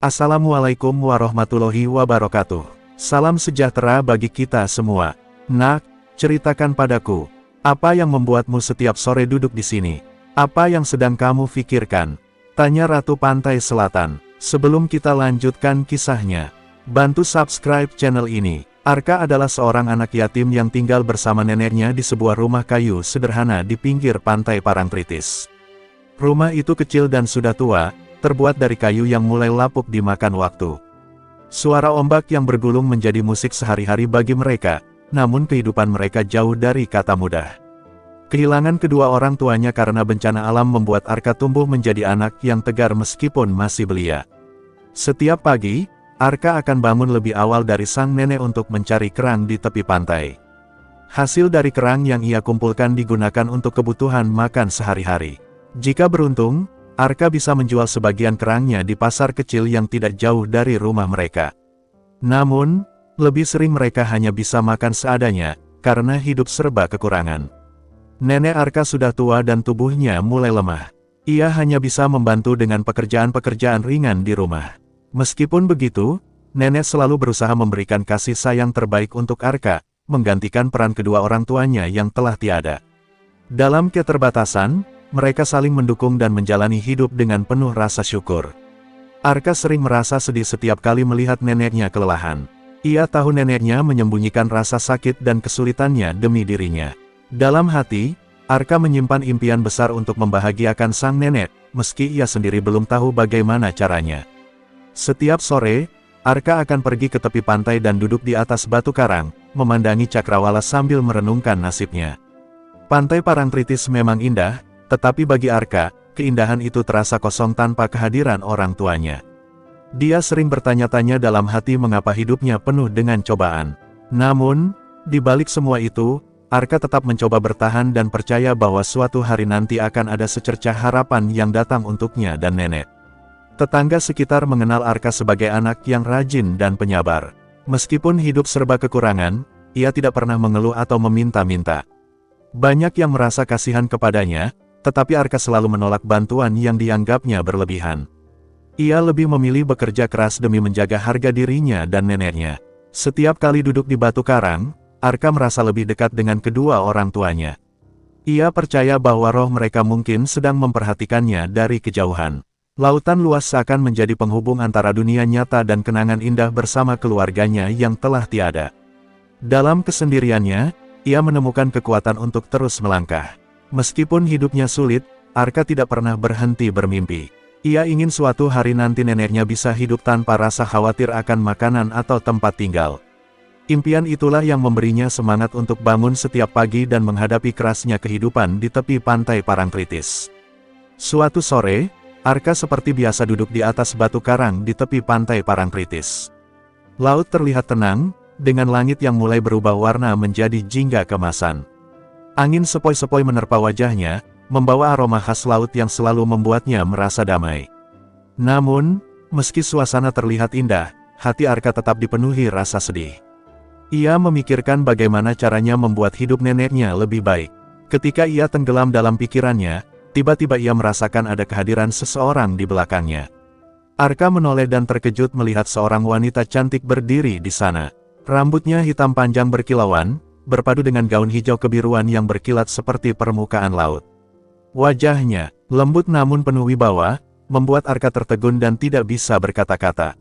Assalamualaikum warahmatullahi wabarakatuh. Salam sejahtera bagi kita semua. Nak, ceritakan padaku, apa yang membuatmu setiap sore duduk di sini? Apa yang sedang kamu pikirkan? Tanya Ratu Pantai Selatan. Sebelum kita lanjutkan kisahnya, bantu subscribe channel ini. Arka adalah seorang anak yatim yang tinggal bersama neneknya di sebuah rumah kayu sederhana di pinggir pantai Parangtritis. Rumah itu kecil dan sudah tua, terbuat dari kayu yang mulai lapuk dimakan waktu. Suara ombak yang bergulung menjadi musik sehari-hari bagi mereka, namun kehidupan mereka jauh dari kata mudah. Kehilangan kedua orang tuanya karena bencana alam membuat Arka tumbuh menjadi anak yang tegar meskipun masih belia. Setiap pagi, Arka akan bangun lebih awal dari sang nenek untuk mencari kerang di tepi pantai. Hasil dari kerang yang ia kumpulkan digunakan untuk kebutuhan makan sehari-hari. Jika beruntung, Arka bisa menjual sebagian kerangnya di pasar kecil yang tidak jauh dari rumah mereka. Namun, lebih sering mereka hanya bisa makan seadanya, karena hidup serba kekurangan. Nenek Arka sudah tua dan tubuhnya mulai lemah. Ia hanya bisa membantu dengan pekerjaan-pekerjaan ringan di rumah. Meskipun begitu, nenek selalu berusaha memberikan kasih sayang terbaik untuk Arka, menggantikan peran kedua orang tuanya yang telah tiada. Dalam keterbatasan, mereka saling mendukung dan menjalani hidup dengan penuh rasa syukur. Arka sering merasa sedih setiap kali melihat neneknya kelelahan. Ia tahu neneknya menyembunyikan rasa sakit dan kesulitannya demi dirinya. Dalam hati, Arka menyimpan impian besar untuk membahagiakan sang nenek, meski ia sendiri belum tahu bagaimana caranya. Setiap sore, Arka akan pergi ke tepi pantai dan duduk di atas batu karang, memandangi cakrawala sambil merenungkan nasibnya. Pantai Parangtritis memang indah, tetapi bagi Arka, keindahan itu terasa kosong tanpa kehadiran orang tuanya. Dia sering bertanya-tanya dalam hati mengapa hidupnya penuh dengan cobaan. Namun, di balik semua itu, Arka tetap mencoba bertahan dan percaya bahwa suatu hari nanti akan ada secercah harapan yang datang untuknya dan nenek. Tetangga sekitar mengenal Arka sebagai anak yang rajin dan penyabar. Meskipun hidup serba kekurangan, ia tidak pernah mengeluh atau meminta-minta. Banyak yang merasa kasihan kepadanya, tetapi Arka selalu menolak bantuan yang dianggapnya berlebihan. Ia lebih memilih bekerja keras demi menjaga harga dirinya dan neneknya. Setiap kali duduk di batu karang, Arka merasa lebih dekat dengan kedua orang tuanya. Ia percaya bahwa roh mereka mungkin sedang memperhatikannya dari kejauhan. Lautan luas seakan menjadi penghubung antara dunia nyata dan kenangan indah bersama keluarganya yang telah tiada. Dalam kesendiriannya, ia menemukan kekuatan untuk terus melangkah. Meskipun hidupnya sulit, Arka tidak pernah berhenti bermimpi. Ia ingin suatu hari nanti neneknya bisa hidup tanpa rasa khawatir akan makanan atau tempat tinggal. Impian itulah yang memberinya semangat untuk bangun setiap pagi dan menghadapi kerasnya kehidupan di tepi pantai Parangtritis. Suatu sore, Arka seperti biasa duduk di atas batu karang di tepi pantai Parangtritis. Laut terlihat tenang, dengan langit yang mulai berubah warna menjadi jingga kemasan. Angin sepoi-sepoi menerpa wajahnya, membawa aroma khas laut yang selalu membuatnya merasa damai. Namun, meski suasana terlihat indah, hati Arka tetap dipenuhi rasa sedih. Ia memikirkan bagaimana caranya membuat hidup neneknya lebih baik. Ketika ia tenggelam dalam pikirannya, tiba-tiba ia merasakan ada kehadiran seseorang di belakangnya. Arka menoleh dan terkejut melihat seorang wanita cantik berdiri di sana. Rambutnya hitam panjang berkilauan, berpadu dengan gaun hijau kebiruan yang berkilat seperti permukaan laut. Wajahnya, lembut namun penuh wibawa, membuat Arka tertegun dan tidak bisa berkata-kata.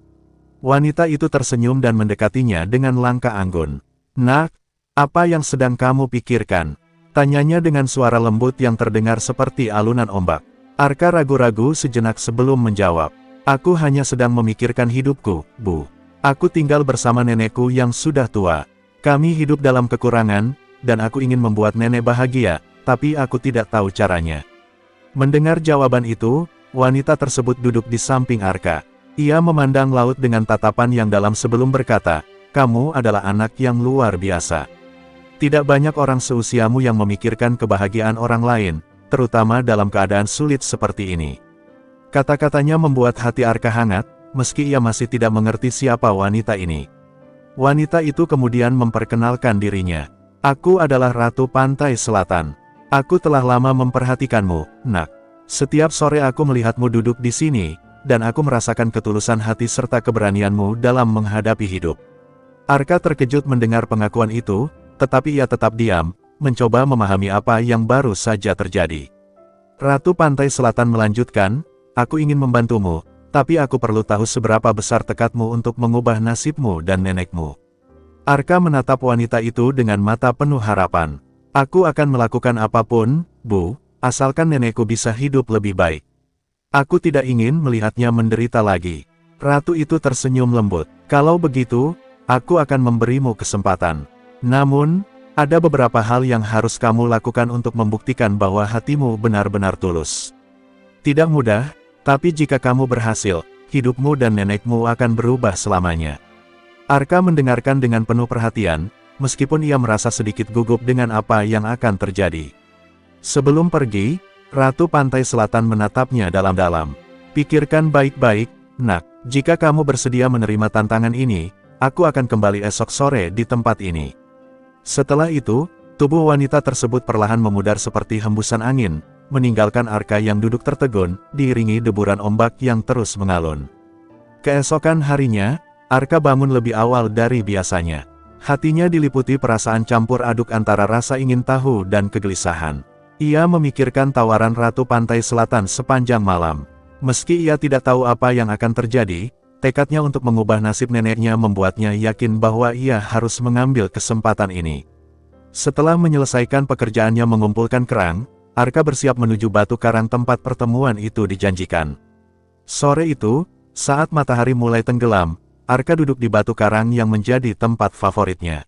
Wanita itu tersenyum dan mendekatinya dengan langkah anggun. "Nak, apa yang sedang kamu pikirkan?" Tanyanya dengan suara lembut yang terdengar seperti alunan ombak. Arka ragu-ragu sejenak sebelum menjawab. "Aku hanya sedang memikirkan hidupku, Bu. Aku tinggal bersama nenekku yang sudah tua. Kami hidup dalam kekurangan, dan aku ingin membuat nenek bahagia, tapi aku tidak tahu caranya." Mendengar jawaban itu, wanita tersebut duduk di samping Arka. Ia memandang laut dengan tatapan yang dalam sebelum berkata, "Kamu adalah anak yang luar biasa. Tidak banyak orang seusiamu yang memikirkan kebahagiaan orang lain, terutama dalam keadaan sulit seperti ini." Kata-katanya membuat hati Arka hangat, meski ia masih tidak mengerti siapa wanita ini. Wanita itu kemudian memperkenalkan dirinya. "Aku adalah Ratu Pantai Selatan. Aku telah lama memperhatikanmu, Nak. Setiap sore aku melihatmu duduk di sini, dan aku merasakan ketulusan hati serta keberanianmu dalam menghadapi hidup. Arka terkejut mendengar pengakuan itu, tetapi ia tetap diam, mencoba memahami apa yang baru saja terjadi. Ratu Pantai Selatan melanjutkan, aku ingin membantumu, tapi aku perlu tahu seberapa besar tekadmu untuk mengubah nasibmu dan nenekmu. Arka menatap wanita itu dengan mata penuh harapan. Aku akan melakukan apapun, Bu, asalkan nenekku bisa hidup lebih baik. Aku tidak ingin melihatnya menderita lagi. Ratu itu tersenyum lembut. Kalau begitu, aku akan memberimu kesempatan. Namun, ada beberapa hal yang harus kamu lakukan untuk membuktikan bahwa hatimu benar-benar tulus. Tidak mudah, tapi jika kamu berhasil, hidupmu dan nenekmu akan berubah selamanya. Arka mendengarkan dengan penuh perhatian, meskipun ia merasa sedikit gugup dengan apa yang akan terjadi. Sebelum pergi, Ratu Pantai Selatan menatapnya dalam-dalam. Pikirkan baik-baik, nak, jika kamu bersedia menerima tantangan ini, aku akan kembali esok sore di tempat ini. Setelah itu, tubuh wanita tersebut perlahan memudar seperti hembusan angin, meninggalkan Arka yang duduk tertegun, diiringi deburan ombak yang terus mengalun. Keesokan harinya, Arka bangun lebih awal dari biasanya. Hatinya diliputi perasaan campur aduk antara rasa ingin tahu dan kegelisahan. Ia memikirkan tawaran Ratu Pantai Selatan sepanjang malam. Meski ia tidak tahu apa yang akan terjadi, tekadnya untuk mengubah nasib neneknya membuatnya yakin bahwa ia harus mengambil kesempatan ini. Setelah menyelesaikan pekerjaannya mengumpulkan kerang, Arka bersiap menuju batu karang tempat pertemuan itu dijanjikan. Sore itu, saat matahari mulai tenggelam, Arka duduk di batu karang yang menjadi tempat favoritnya.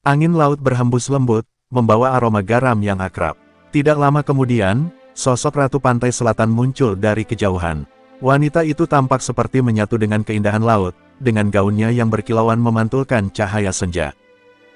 Angin laut berhembus lembut, membawa aroma garam yang akrab. Tidak lama kemudian, sosok Ratu Pantai Selatan muncul dari kejauhan. Wanita itu tampak seperti menyatu dengan keindahan laut, dengan gaunnya yang berkilauan memantulkan cahaya senja.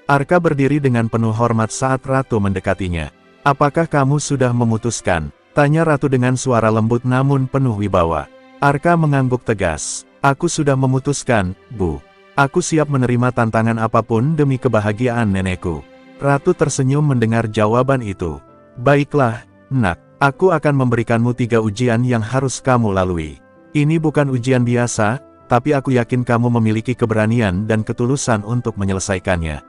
Arka berdiri dengan penuh hormat saat Ratu mendekatinya. Apakah kamu sudah memutuskan? Tanya Ratu dengan suara lembut namun penuh wibawa. Arka mengangguk tegas. Aku sudah memutuskan, Bu. Aku siap menerima tantangan apapun demi kebahagiaan nenekku. Ratu tersenyum mendengar jawaban itu. Baiklah, nak. Aku akan memberikanmu 3 ujian yang harus kamu lalui. Ini bukan ujian biasa, tapi aku yakin kamu memiliki keberanian dan ketulusan untuk menyelesaikannya.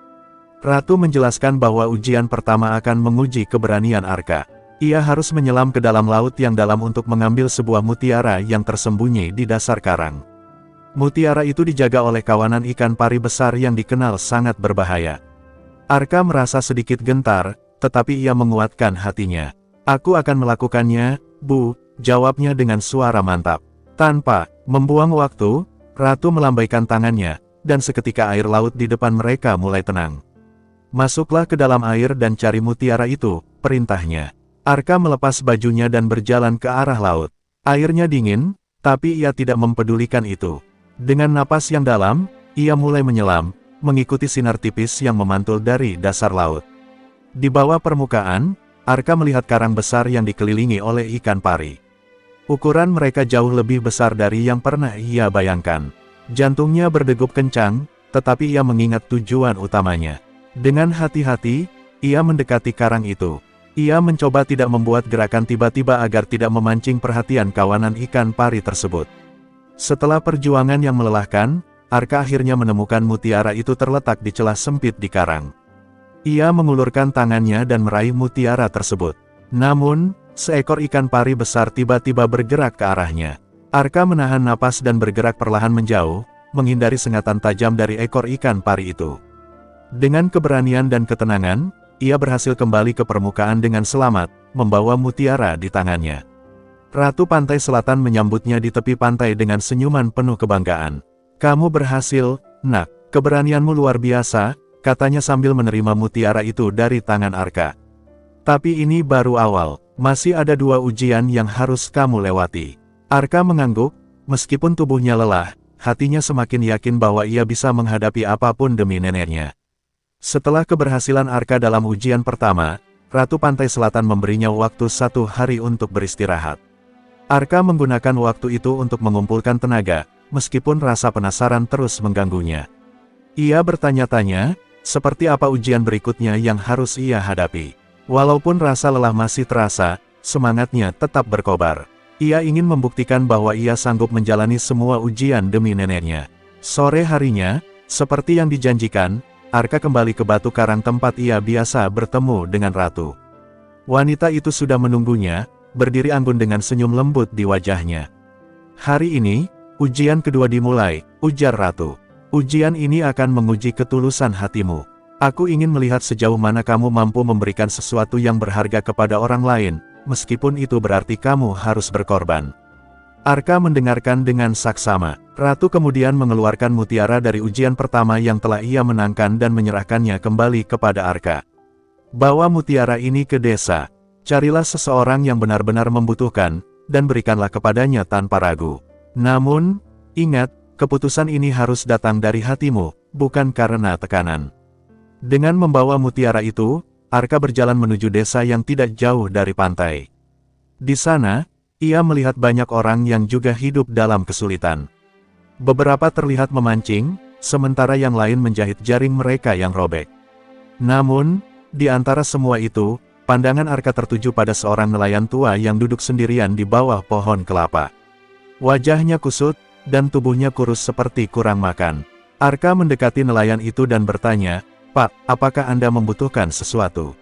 Ratu menjelaskan bahwa ujian pertama akan menguji keberanian Arka. Ia harus menyelam ke dalam laut yang dalam untuk mengambil sebuah mutiara yang tersembunyi di dasar karang. Mutiara itu dijaga oleh kawanan ikan pari besar yang dikenal sangat berbahaya. Arka merasa sedikit gentar, tetapi ia menguatkan hatinya. Aku akan melakukannya, Bu, jawabnya dengan suara mantap. Tanpa membuang waktu, Ratu melambaikan tangannya, dan seketika air laut di depan mereka mulai tenang. Masuklah ke dalam air dan cari mutiara itu, perintahnya. Arka melepas bajunya dan berjalan ke arah laut. Airnya dingin, tapi ia tidak mempedulikan itu. Dengan napas yang dalam, ia mulai menyelam, mengikuti sinar tipis yang memantul dari dasar laut. Di bawah permukaan, Arka melihat karang besar yang dikelilingi oleh ikan pari. Ukuran mereka jauh lebih besar dari yang pernah ia bayangkan. Jantungnya berdegup kencang, tetapi ia mengingat tujuan utamanya. Dengan hati-hati, ia mendekati karang itu. Ia mencoba tidak membuat gerakan tiba-tiba agar tidak memancing perhatian kawanan ikan pari tersebut. Setelah perjuangan yang melelahkan, Arka akhirnya menemukan mutiara itu terletak di celah sempit di karang. Ia mengulurkan tangannya dan meraih mutiara tersebut. Namun, seekor ikan pari besar tiba-tiba bergerak ke arahnya. Arka menahan napas dan bergerak perlahan menjauh, menghindari sengatan tajam dari ekor ikan pari itu. Dengan keberanian dan ketenangan, ia berhasil kembali ke permukaan dengan selamat, membawa mutiara di tangannya. Ratu Pantai Selatan menyambutnya di tepi pantai dengan senyuman penuh kebanggaan. Kamu berhasil, nak. Keberanianmu luar biasa, katanya sambil menerima mutiara itu dari tangan Arka. Tapi ini baru awal, masih ada 2 ujian yang harus kamu lewati. Arka mengangguk, meskipun tubuhnya lelah, hatinya semakin yakin bahwa ia bisa menghadapi apapun demi neneknya. Setelah keberhasilan Arka dalam ujian pertama, Ratu Pantai Selatan memberinya waktu 1 hari untuk beristirahat. Arka menggunakan waktu itu untuk mengumpulkan tenaga, meskipun rasa penasaran terus mengganggunya. Ia bertanya-tanya, seperti apa ujian berikutnya yang harus ia hadapi. Walaupun rasa lelah masih terasa, semangatnya tetap berkobar. Ia ingin membuktikan bahwa ia sanggup menjalani semua ujian demi neneknya. Sore harinya, seperti yang dijanjikan, Arka kembali ke Batu Karang tempat ia biasa bertemu dengan Ratu. Wanita itu sudah menunggunya, berdiri anggun dengan senyum lembut di wajahnya. Hari ini, ujian kedua dimulai, ujar Ratu. Ujian ini akan menguji ketulusan hatimu. Aku ingin melihat sejauh mana kamu mampu memberikan sesuatu yang berharga kepada orang lain, meskipun itu berarti kamu harus berkorban. Arka mendengarkan dengan saksama. Ratu kemudian mengeluarkan mutiara dari ujian pertama yang telah ia menangkan dan menyerahkannya kembali kepada Arka. Bawa mutiara ini ke desa. Carilah seseorang yang benar-benar membutuhkan, dan berikanlah kepadanya tanpa ragu. Namun, ingat, keputusan ini harus datang dari hatimu, bukan karena tekanan. Dengan membawa mutiara itu, Arka berjalan menuju desa yang tidak jauh dari pantai. Di sana, ia melihat banyak orang yang juga hidup dalam kesulitan. Beberapa terlihat memancing, sementara yang lain menjahit jaring mereka yang robek. Namun, di antara semua itu, pandangan Arka tertuju pada seorang nelayan tua yang duduk sendirian di bawah pohon kelapa. Wajahnya kusut, dan tubuhnya kurus seperti kurang makan. Arka mendekati nelayan itu dan bertanya, "Pak, apakah Anda membutuhkan sesuatu?"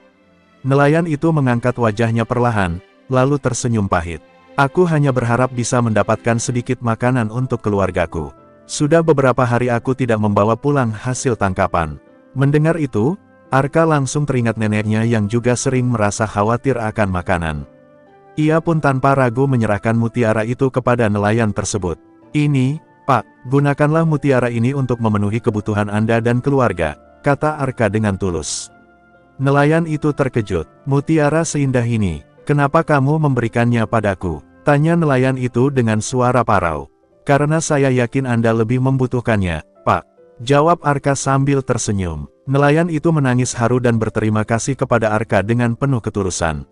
Nelayan itu mengangkat wajahnya perlahan, lalu tersenyum pahit. "Aku hanya berharap bisa mendapatkan sedikit makanan untuk keluargaku. Sudah beberapa hari aku tidak membawa pulang hasil tangkapan." Mendengar itu, Arka langsung teringat neneknya yang juga sering merasa khawatir akan makanan. Ia pun tanpa ragu menyerahkan mutiara itu kepada nelayan tersebut. "Ini, Pak, gunakanlah mutiara ini untuk memenuhi kebutuhan Anda dan keluarga," kata Arka dengan tulus. Nelayan itu terkejut. "Mutiara seindah ini, kenapa kamu memberikannya padaku?" tanya nelayan itu dengan suara parau. "Karena saya yakin Anda lebih membutuhkannya, Pak," jawab Arka sambil tersenyum. Nelayan itu menangis haru dan berterima kasih kepada Arka dengan penuh ketulusan.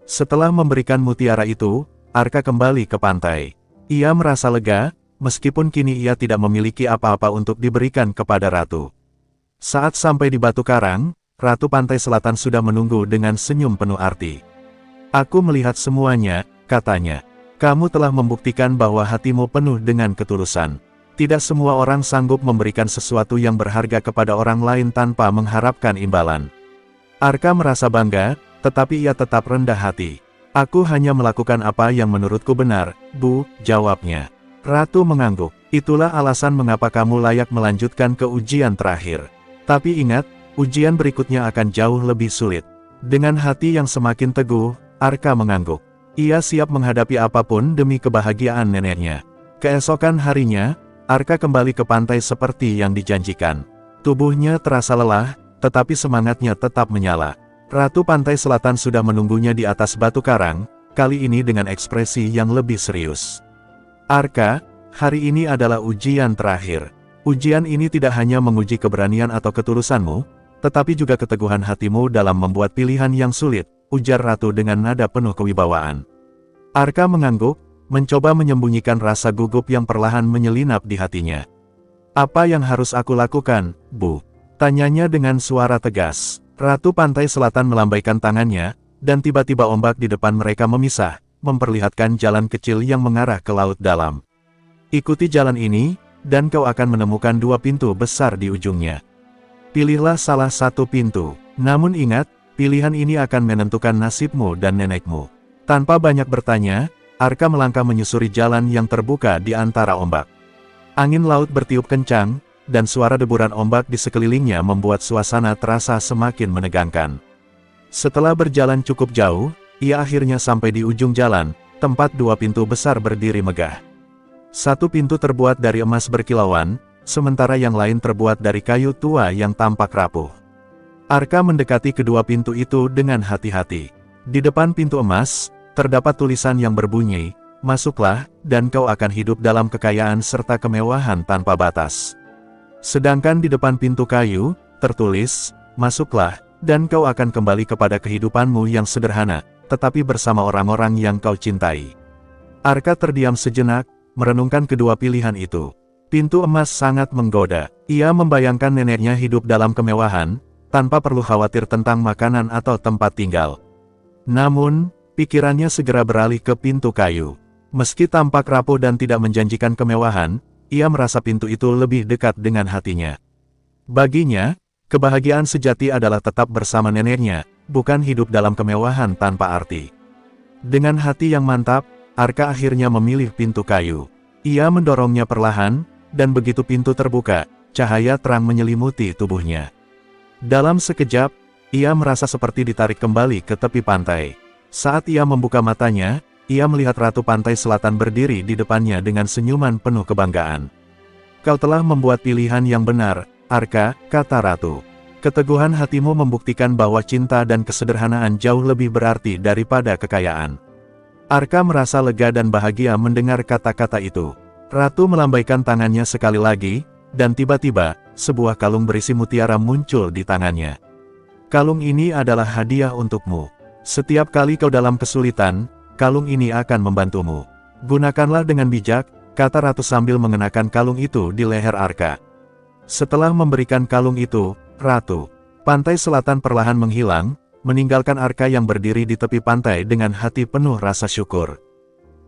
Setelah memberikan mutiara itu, Arka kembali ke pantai. Ia merasa lega, meskipun kini ia tidak memiliki apa-apa untuk diberikan kepada Ratu. Saat sampai di Batu Karang, Ratu Pantai Selatan sudah menunggu dengan senyum penuh arti. "Aku melihat semuanya," katanya. "Kamu telah membuktikan bahwa hatimu penuh dengan ketulusan. Tidak semua orang sanggup memberikan sesuatu yang berharga kepada orang lain tanpa mengharapkan imbalan." Arka merasa bangga, tetapi ia tetap rendah hati. "Aku hanya melakukan apa yang menurutku benar, Bu," jawabnya. Ratu mengangguk. "Itulah alasan mengapa kamu layak melanjutkan ke ujian terakhir. Tapi ingat, ujian berikutnya akan jauh lebih sulit." Dengan hati yang semakin teguh, Arka mengangguk. Ia siap menghadapi apapun demi kebahagiaan neneknya. Keesokan harinya, Arka kembali ke pantai seperti yang dijanjikan. Tubuhnya terasa lelah, tetapi semangatnya tetap menyala. Ratu Pantai Selatan sudah menunggunya di atas batu karang, kali ini dengan ekspresi yang lebih serius. "Arka, hari ini adalah ujian terakhir. Ujian ini tidak hanya menguji keberanian atau ketulusanmu, tetapi juga keteguhan hatimu dalam membuat pilihan yang sulit," ujar Ratu dengan nada penuh kewibawaan. Arka mengangguk, mencoba menyembunyikan rasa gugup yang perlahan menyelinap di hatinya. "Apa yang harus aku lakukan, Bu?" tanyanya dengan suara tegas. Ratu Pantai Selatan melambaikan tangannya, dan tiba-tiba ombak di depan mereka memisah, memperlihatkan jalan kecil yang mengarah ke laut dalam. "Ikuti jalan ini, dan kau akan menemukan dua pintu besar di ujungnya. Pilihlah salah satu pintu. Namun ingat, pilihan ini akan menentukan nasibmu dan nenekmu." Tanpa banyak bertanya, Arka melangkah menyusuri jalan yang terbuka di antara ombak. Angin laut bertiup kencang, dan suara deburan ombak di sekelilingnya membuat suasana terasa semakin menegangkan. Setelah berjalan cukup jauh, ia akhirnya sampai di ujung jalan, tempat dua pintu besar berdiri megah. Satu pintu terbuat dari emas berkilauan, sementara yang lain terbuat dari kayu tua yang tampak rapuh. Arka mendekati kedua pintu itu dengan hati-hati. Di depan pintu emas, terdapat tulisan yang berbunyi, "Masuklah, dan kau akan hidup dalam kekayaan serta kemewahan tanpa batas." Sedangkan di depan pintu kayu, tertulis, "Masuklah, dan kau akan kembali kepada kehidupanmu yang sederhana, tetapi bersama orang-orang yang kau cintai." Arka terdiam sejenak, merenungkan kedua pilihan itu. Pintu emas sangat menggoda. Ia membayangkan neneknya hidup dalam kemewahan, tanpa perlu khawatir tentang makanan atau tempat tinggal. Namun, pikirannya segera beralih ke pintu kayu. Meski tampak rapuh dan tidak menjanjikan kemewahan, ia merasa pintu itu lebih dekat dengan hatinya. Baginya, kebahagiaan sejati adalah tetap bersama neneknya, bukan hidup dalam kemewahan tanpa arti. Dengan hati yang mantap, Arka akhirnya memilih pintu kayu. Ia mendorongnya perlahan, dan begitu pintu terbuka, cahaya terang menyelimuti tubuhnya. Dalam sekejap, ia merasa seperti ditarik kembali ke tepi pantai. Saat ia membuka matanya, ia melihat Ratu Pantai Selatan berdiri di depannya dengan senyuman penuh kebanggaan. "Kau telah membuat pilihan yang benar, Arka," kata Ratu. "Keteguhan hatimu membuktikan bahwa cinta dan kesederhanaan jauh lebih berarti daripada kekayaan." Arka merasa lega dan bahagia mendengar kata-kata itu. Ratu melambaikan tangannya sekali lagi, dan tiba-tiba, sebuah kalung berisi mutiara muncul di tangannya. "Kalung ini adalah hadiah untukmu. Setiap kali kau dalam kesulitan, kalung ini akan membantumu. Gunakanlah dengan bijak," kata Ratu sambil mengenakan kalung itu di leher Arka. Setelah memberikan kalung itu, Ratu Pantai Selatan perlahan menghilang, meninggalkan Arka yang berdiri di tepi pantai dengan hati penuh rasa syukur.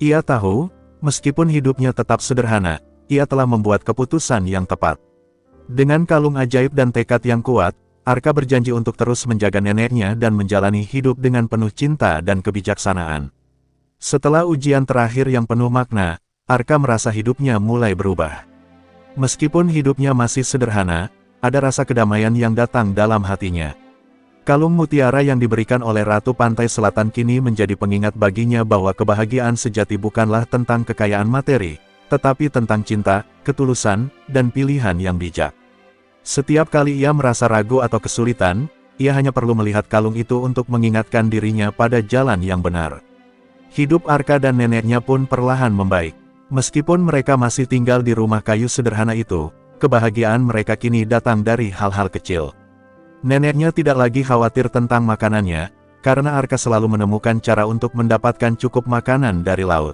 Ia tahu, meskipun hidupnya tetap sederhana, ia telah membuat keputusan yang tepat. Dengan kalung ajaib dan tekad yang kuat, Arka berjanji untuk terus menjaga neneknya dan menjalani hidup dengan penuh cinta dan kebijaksanaan. Setelah ujian terakhir yang penuh makna, Arka merasa hidupnya mulai berubah. Meskipun hidupnya masih sederhana, ada rasa kedamaian yang datang dalam hatinya. Kalung mutiara yang diberikan oleh Ratu Pantai Selatan kini menjadi pengingat baginya bahwa kebahagiaan sejati bukanlah tentang kekayaan materi, tetapi tentang cinta, ketulusan, dan pilihan yang bijak. Setiap kali ia merasa ragu atau kesulitan, ia hanya perlu melihat kalung itu untuk mengingatkan dirinya pada jalan yang benar. Hidup Arka dan neneknya pun perlahan membaik. Meskipun mereka masih tinggal di rumah kayu sederhana itu, kebahagiaan mereka kini datang dari hal-hal kecil. Neneknya tidak lagi khawatir tentang makanannya, karena Arka selalu menemukan cara untuk mendapatkan cukup makanan dari laut.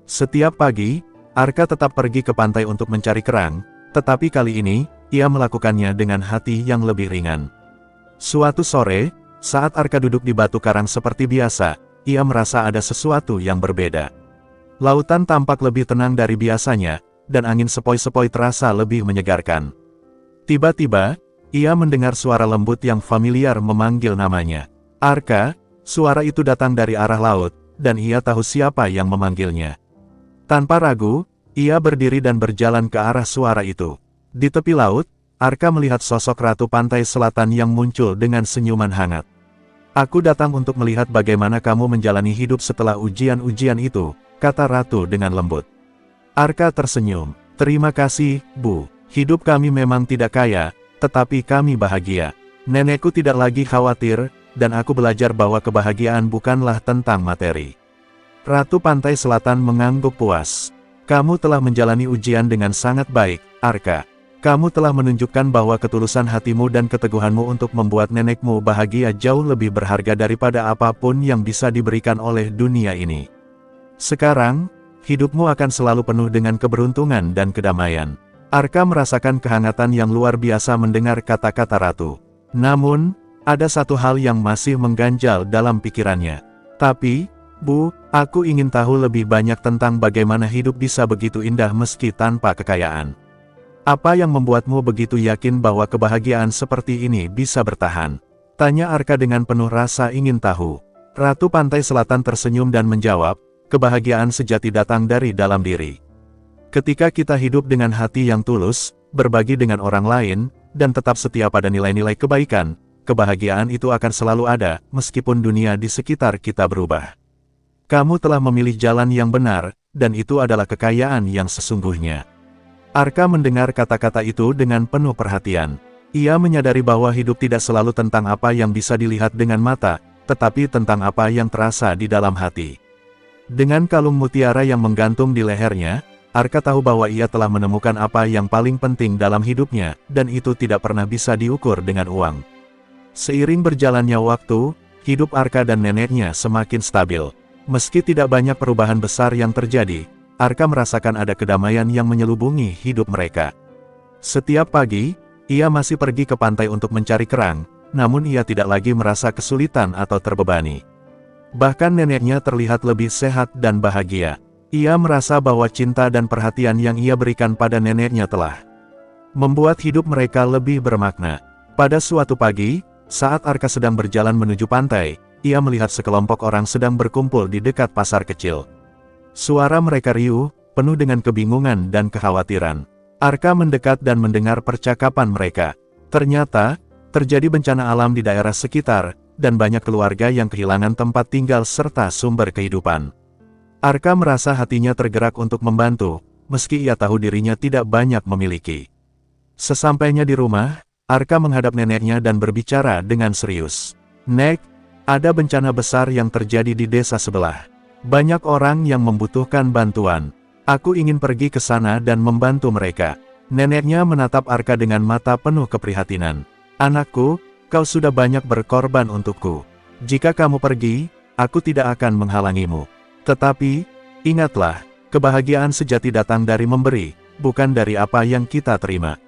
Setiap pagi, Arka tetap pergi ke pantai untuk mencari kerang, tetapi kali ini, ia melakukannya dengan hati yang lebih ringan. Suatu sore, saat Arka duduk di batu karang seperti biasa, ia merasa ada sesuatu yang berbeda. Lautan tampak lebih tenang dari biasanya, dan angin sepoi-sepoi terasa lebih menyegarkan. Tiba-tiba, ia mendengar suara lembut yang familiar memanggil namanya. "Arka!" Suara itu datang dari arah laut, dan ia tahu siapa yang memanggilnya. Tanpa ragu, ia berdiri dan berjalan ke arah suara itu. Di tepi laut, Arka melihat sosok Ratu Pantai Selatan yang muncul dengan senyuman hangat. "Aku datang untuk melihat bagaimana kamu menjalani hidup setelah ujian-ujian itu," kata Ratu dengan lembut. Arka tersenyum. "Terima kasih, Bu. Hidup kami memang tidak kaya, tetapi kami bahagia. Nenekku tidak lagi khawatir, dan aku belajar bahwa kebahagiaan bukanlah tentang materi." Ratu Pantai Selatan mengangguk puas. "Kamu telah menjalani ujian dengan sangat baik, Arka. Kamu telah menunjukkan bahwa ketulusan hatimu dan keteguhanmu untuk membuat nenekmu bahagia jauh lebih berharga daripada apapun yang bisa diberikan oleh dunia ini. Sekarang, hidupmu akan selalu penuh dengan keberuntungan dan kedamaian." Arka merasakan kehangatan yang luar biasa mendengar kata-kata Ratu. Namun, ada satu hal yang masih mengganjal dalam pikirannya. "Tapi, Bu, aku ingin tahu lebih banyak tentang bagaimana hidup bisa begitu indah meski tanpa kekayaan. Apa yang membuatmu begitu yakin bahwa kebahagiaan seperti ini bisa bertahan?" tanya Arka dengan penuh rasa ingin tahu. Ratu Pantai Selatan tersenyum dan menjawab, "Kebahagiaan sejati datang dari dalam diri. Ketika kita hidup dengan hati yang tulus, berbagi dengan orang lain, dan tetap setia pada nilai-nilai kebaikan, kebahagiaan itu akan selalu ada, meskipun dunia di sekitar kita berubah. Kamu telah memilih jalan yang benar, dan itu adalah kekayaan yang sesungguhnya." Arka mendengar kata-kata itu dengan penuh perhatian. Ia menyadari bahwa hidup tidak selalu tentang apa yang bisa dilihat dengan mata, tetapi tentang apa yang terasa di dalam hati. Dengan kalung mutiara yang menggantung di lehernya, Arka tahu bahwa ia telah menemukan apa yang paling penting dalam hidupnya, dan itu tidak pernah bisa diukur dengan uang. Seiring berjalannya waktu, hidup Arka dan neneknya semakin stabil. Meski tidak banyak perubahan besar yang terjadi, Arka merasakan ada kedamaian yang menyelubungi hidup mereka. Setiap pagi, ia masih pergi ke pantai untuk mencari kerang, namun ia tidak lagi merasa kesulitan atau terbebani. Bahkan neneknya terlihat lebih sehat dan bahagia. Ia merasa bahwa cinta dan perhatian yang ia berikan pada neneknya telah membuat hidup mereka lebih bermakna. Pada suatu pagi, saat Arka sedang berjalan menuju pantai, ia melihat sekelompok orang sedang berkumpul di dekat pasar kecil. Suara mereka riuh, penuh dengan kebingungan dan kekhawatiran. Arka mendekat dan mendengar percakapan mereka. Ternyata, terjadi bencana alam di daerah sekitar, dan banyak keluarga yang kehilangan tempat tinggal serta sumber kehidupan. Arka merasa hatinya tergerak untuk membantu, meski ia tahu dirinya tidak banyak memiliki. Sesampainya di rumah, Arka menghadap neneknya dan berbicara dengan serius. "Nek, ada bencana besar yang terjadi di desa sebelah. Banyak orang yang membutuhkan bantuan. Aku ingin pergi ke sana dan membantu mereka." Neneknya menatap Arka dengan mata penuh keprihatinan. "Anakku, kau sudah banyak berkorban untukku. Jika kamu pergi, aku tidak akan menghalangimu. Tetapi, ingatlah, kebahagiaan sejati datang dari memberi, bukan dari apa yang kita terima."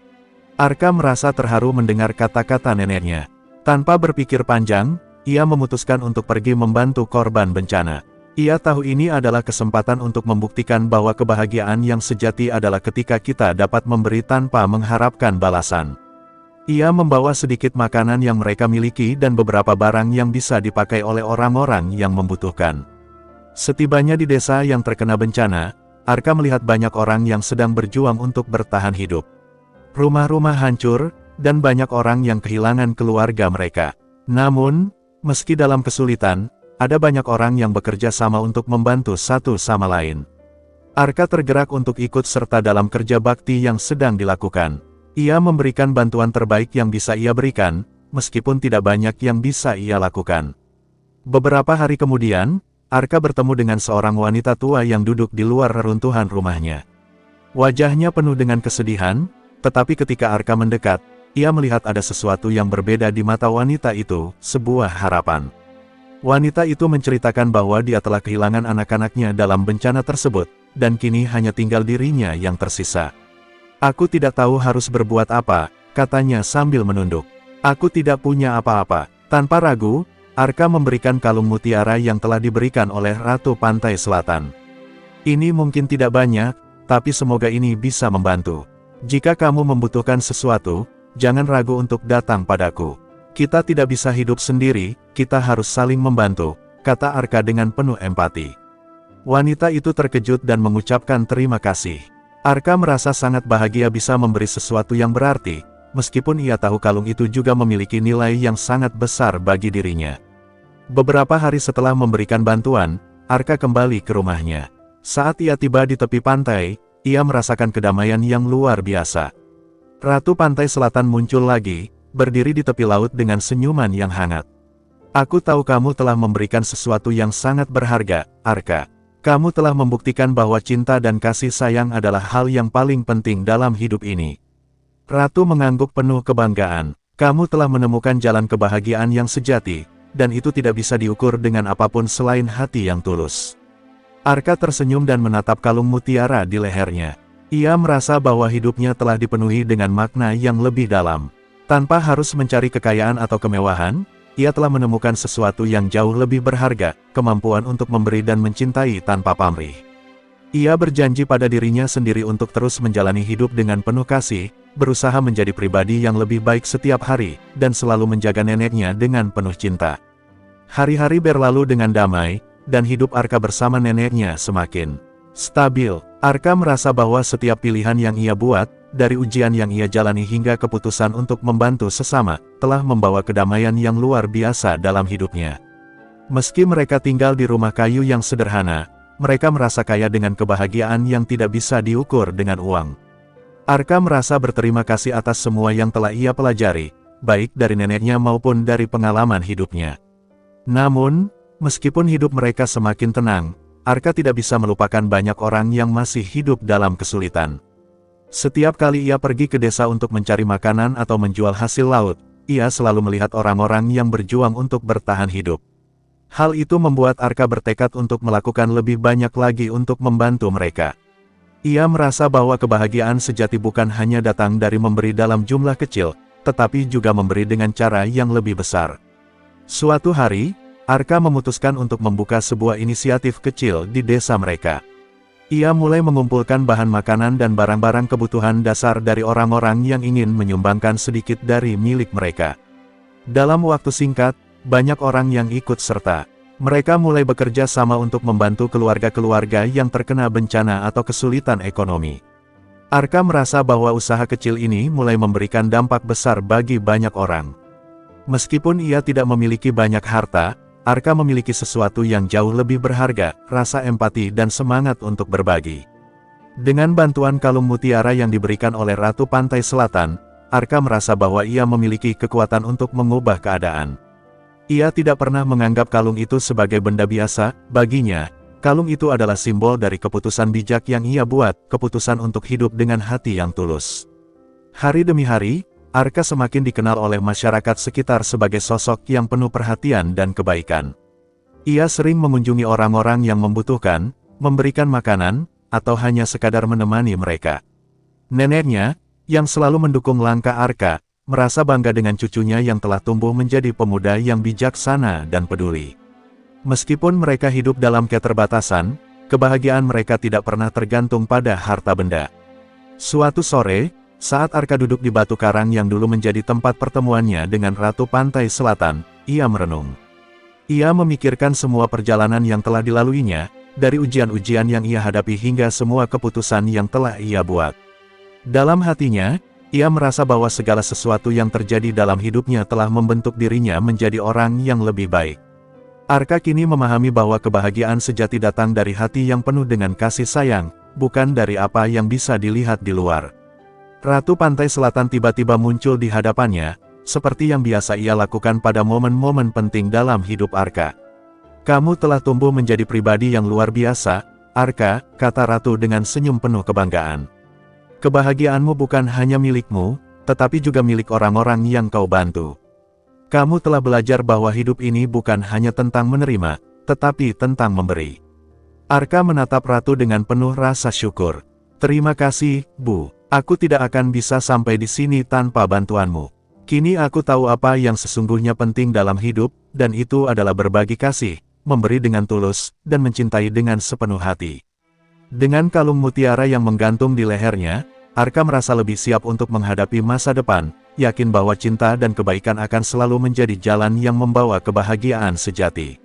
Arka merasa terharu mendengar kata-kata neneknya. Tanpa berpikir panjang, ia memutuskan untuk pergi membantu korban bencana. Ia tahu ini adalah kesempatan untuk membuktikan bahwa kebahagiaan yang sejati adalah ketika kita dapat memberi tanpa mengharapkan balasan. Ia membawa sedikit makanan yang mereka miliki dan beberapa barang yang bisa dipakai oleh orang-orang yang membutuhkan. Setibanya di desa yang terkena bencana, Arka melihat banyak orang yang sedang berjuang untuk bertahan hidup. Rumah-rumah hancur, dan banyak orang yang kehilangan keluarga mereka. Namun, meski dalam kesulitan, ada banyak orang yang bekerja sama untuk membantu satu sama lain. Arka tergerak untuk ikut serta dalam kerja bakti yang sedang dilakukan. Ia memberikan bantuan terbaik yang bisa ia berikan, meskipun tidak banyak yang bisa ia lakukan. Beberapa hari kemudian, Arka bertemu dengan seorang wanita tua yang duduk di luar reruntuhan rumahnya. Wajahnya penuh dengan kesedihan, tetapi ketika Arka mendekat, ia melihat ada sesuatu yang berbeda di mata wanita itu, sebuah harapan. Wanita itu menceritakan bahwa dia telah kehilangan anak-anaknya dalam bencana tersebut, dan kini hanya tinggal dirinya yang tersisa. "Aku tidak tahu harus berbuat apa," katanya sambil menunduk. "Aku tidak punya apa-apa." Tanpa ragu, Arka memberikan kalung mutiara yang telah diberikan oleh Ratu Pantai Selatan. "Ini mungkin tidak banyak, tapi semoga ini bisa membantu. Jika kamu membutuhkan sesuatu, jangan ragu untuk datang padaku. Kita tidak bisa hidup sendiri, kita harus saling membantu," kata Arka dengan penuh empati. Wanita itu terkejut dan mengucapkan terima kasih. Arka merasa sangat bahagia bisa memberi sesuatu yang berarti, meskipun ia tahu kalung itu juga memiliki nilai yang sangat besar bagi dirinya. Beberapa hari setelah memberikan bantuan, Arka kembali ke rumahnya. Saat ia tiba di tepi pantai, ia merasakan kedamaian yang luar biasa. Ratu Pantai Selatan muncul lagi, berdiri di tepi laut dengan senyuman yang hangat. "Aku tahu kamu telah memberikan sesuatu yang sangat berharga, Arka. Kamu telah membuktikan bahwa cinta dan kasih sayang adalah hal yang paling penting dalam hidup ini." Ratu mengangguk penuh kebanggaan. "Kamu telah menemukan jalan kebahagiaan yang sejati, dan itu tidak bisa diukur dengan apapun selain hati yang tulus." Arka tersenyum dan menatap kalung mutiara di lehernya. Ia merasa bahwa hidupnya telah dipenuhi dengan makna yang lebih dalam. Tanpa harus mencari kekayaan atau kemewahan, ia telah menemukan sesuatu yang jauh lebih berharga, kemampuan untuk memberi dan mencintai tanpa pamrih. Ia berjanji pada dirinya sendiri untuk terus menjalani hidup dengan penuh kasih, berusaha menjadi pribadi yang lebih baik setiap hari, dan selalu menjaga neneknya dengan penuh cinta. Hari-hari berlalu dengan damai, dan hidup Arka bersama neneknya semakin stabil. Arka merasa bahwa setiap pilihan yang ia buat, dari ujian yang ia jalani hingga keputusan untuk membantu sesama, telah membawa kedamaian yang luar biasa dalam hidupnya. Meski mereka tinggal di rumah kayu yang sederhana, mereka merasa kaya dengan kebahagiaan yang tidak bisa diukur dengan uang. Arka merasa berterima kasih atas semua yang telah ia pelajari, baik dari neneknya maupun dari pengalaman hidupnya. Namun, meskipun hidup mereka semakin tenang, Arka tidak bisa melupakan banyak orang yang masih hidup dalam kesulitan. Setiap kali ia pergi ke desa untuk mencari makanan atau menjual hasil laut, ia selalu melihat orang-orang yang berjuang untuk bertahan hidup. Hal itu membuat Arka bertekad untuk melakukan lebih banyak lagi untuk membantu mereka. Ia merasa bahwa kebahagiaan sejati bukan hanya datang dari memberi dalam jumlah kecil, tetapi juga memberi dengan cara yang lebih besar. Suatu hari, Arka memutuskan untuk membuka sebuah inisiatif kecil di desa mereka. Ia mulai mengumpulkan bahan makanan dan barang-barang kebutuhan dasar dari orang-orang yang ingin menyumbangkan sedikit dari milik mereka. Dalam waktu singkat, banyak orang yang ikut serta. Mereka mulai bekerja sama untuk membantu keluarga-keluarga yang terkena bencana atau kesulitan ekonomi. Arka merasa bahwa usaha kecil ini mulai memberikan dampak besar bagi banyak orang. Meskipun ia tidak memiliki banyak harta, Arka memiliki sesuatu yang jauh lebih berharga, rasa empati dan semangat untuk berbagi. Dengan bantuan kalung mutiara yang diberikan oleh Ratu Pantai Selatan, Arka merasa bahwa ia memiliki kekuatan untuk mengubah keadaan. Ia tidak pernah menganggap kalung itu sebagai benda biasa. Baginya, kalung itu adalah simbol dari keputusan bijak yang ia buat, keputusan untuk hidup dengan hati yang tulus. Hari demi hari, Arka semakin dikenal oleh masyarakat sekitar sebagai sosok yang penuh perhatian dan kebaikan. Ia sering mengunjungi orang-orang yang membutuhkan, memberikan makanan, atau hanya sekadar menemani mereka. Neneknya, yang selalu mendukung langkah Arka, merasa bangga dengan cucunya yang telah tumbuh menjadi pemuda yang bijaksana dan peduli. Meskipun mereka hidup dalam keterbatasan, kebahagiaan mereka tidak pernah tergantung pada harta benda. Suatu sore, saat Arka duduk di batu karang yang dulu menjadi tempat pertemuannya dengan Ratu Pantai Selatan, ia merenung. Ia memikirkan semua perjalanan yang telah dilaluinya, dari ujian-ujian yang ia hadapi hingga semua keputusan yang telah ia buat. Dalam hatinya, ia merasa bahwa segala sesuatu yang terjadi dalam hidupnya telah membentuk dirinya menjadi orang yang lebih baik. Arka kini memahami bahwa kebahagiaan sejati datang dari hati yang penuh dengan kasih sayang, bukan dari apa yang bisa dilihat di luar. Ratu Pantai Selatan tiba-tiba muncul di hadapannya, seperti yang biasa ia lakukan pada momen-momen penting dalam hidup Arka. "Kamu telah tumbuh menjadi pribadi yang luar biasa, Arka," kata Ratu dengan senyum penuh kebanggaan. "Kebahagiaanmu bukan hanya milikmu, tetapi juga milik orang-orang yang kau bantu. Kamu telah belajar bahwa hidup ini bukan hanya tentang menerima, tetapi tentang memberi." Arka menatap Ratu dengan penuh rasa syukur. "Terima kasih, Bu. Aku tidak akan bisa sampai di sini tanpa bantuanmu. Kini aku tahu apa yang sesungguhnya penting dalam hidup, dan itu adalah berbagi kasih, memberi dengan tulus, dan mencintai dengan sepenuh hati." Dengan kalung mutiara yang menggantung di lehernya, Arka merasa lebih siap untuk menghadapi masa depan, yakin bahwa cinta dan kebaikan akan selalu menjadi jalan yang membawa kebahagiaan sejati.